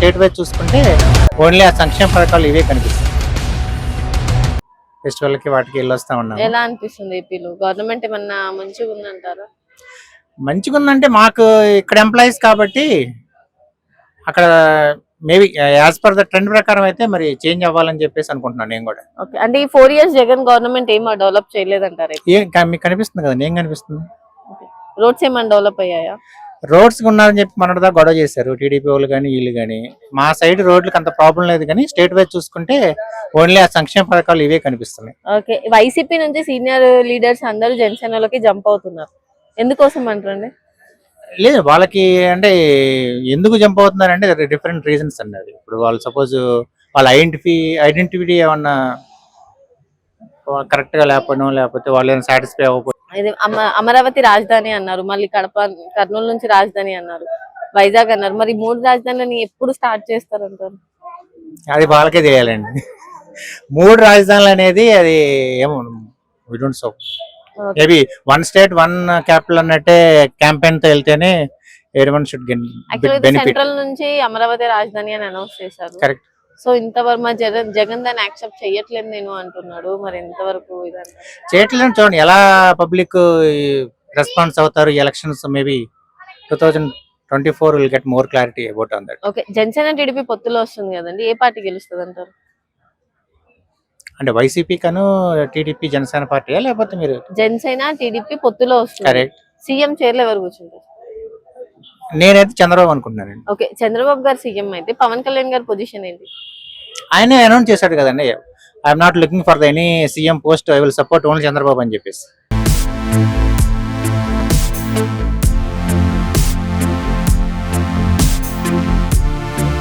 State wise చూసుకుంటే only ఆ సంక్షేమ పథకాలు ఇవే కనిపిస్తాయి. ఫెస్టివల్ కి వాటికి వెళ్ళి వస్తా ఉన్నాం. ఎలా అనిపిస్తుంది ఏపీలో గవర్నమెంట్ ఏమన్నా మంచిగా ఉందంటారా? మంచిగా ఉందంటే మాకు ఇక్కడ ఎంప్లాయీస్ కాబట్టి అక్కడ maybe as per the trend ప్రకారం అయితే మరి చేంజ్ అవ్వాలని చెప్పేసి అనుకుంటున్నాను నేను కూడా. ఓకే, అంటే ఈ 4 years జగన్ గవర్నమెంట్ ఏం డెవలప్ చేయలేదంటారు? మీకు కనిపిస్తుంది కదా, ఏం కనిపిస్తుంది? రోడ్స్ ఏమైనా డెవలప్ అయ్యాయా? రోడ్స్ ఉన్నారని చెప్పి మొన్నటిదా గొడవ చేశారు టీడీపీ వాళ్ళు కానీ వీళ్ళు కానీ. మా సైడ్ రోడ్లకు అంత ప్రాబ్లం లేదు కానీ స్టేట్ వైజ్ చూసుకుంటే ఓన్లీ ఆ సంక్షేమ పథకాలు ఇవే కనిపిస్తున్నాయి. ఓకే, వైసీపీ నుంచి సీనియర్ లీడర్స్ అందరూ జనసేనలోకి జంప్ అవుతున్నారు, ఎందుకోసం అంటారండి? లేదు వాళ్ళకి అంటే ఎందుకు జంప్ అవుతున్నారంటే డిఫరెంట్ రీజన్స్ అన్నది. ఇప్పుడు వాళ్ళు సపోజ్ వాళ్ళ ఐడెంటిటీ ఏమన్నా కరెక్ట్ గా లేకపోవడం, లేకపోతే వాళ్ళు ఏమైనా సాటిస్ఫై అవ్వకపోతే. ఇది అమరావతి రాజధాని అన్నారు, మళ్ళీ కర్నూలు నుంచి రాజధాని అన్నారు, వైజాగ్ అన్నారు. మరి 3 రాజధానులని ఎప్పుడు స్టార్ట్ చేస్తారంటారు? అది వాళ్ళకే తెలియాలండి. 3 రాజధానులు అనేది అది ఏమో we don't so. Maybe 1 state 1 capital అన్నట్టే క్యాంపెయిన్ తో వెళ్తేనే everyone should get benefit. Central నుంచి అమరావతి రాజధాని అని అనౌన్స్ చేశారు. కరెక్ట్. సో ఇంతవరకు జగన్ దాన్ని యాక్సెప్ట్ చేయట్లేదు నేను అంటున్నాడు, మరి ఎంతవరకు చేయట్లేదు చూడండి ఎలా పబ్లిక్ రెస్పాన్స్ అవుతారు. Elections maybe 2024 will get more clarity about on that. Okay, Janasena TDP పొత్తులో వస్తుంది కదండి, ఏ పార్టీ గెలుస్తుంది అంటారు? అంటే వైసీపీ కను టీడీపీ జనసేన పార్టీ లేకపోతే మీరు? జనసేన టీడీపీ పొత్తులో వస్తుంది. కరెక్ట్. సీఎం చైర్లో ఎవరు కూర్చుంటారు? నేనైతే చంద్రబాబు అనుకుంటున్నానండి. ఓకే, చంద్రబాబు గారు సీఎం అయితే పవన్ కళ్యాణ్ గారి పొజిషన్ ఏంటి? ఆయనే అనౌన్స్ చేశాడు కదండి, I'm not looking for the any CM post, I will support only Chandrababu అని చెప్పేసి.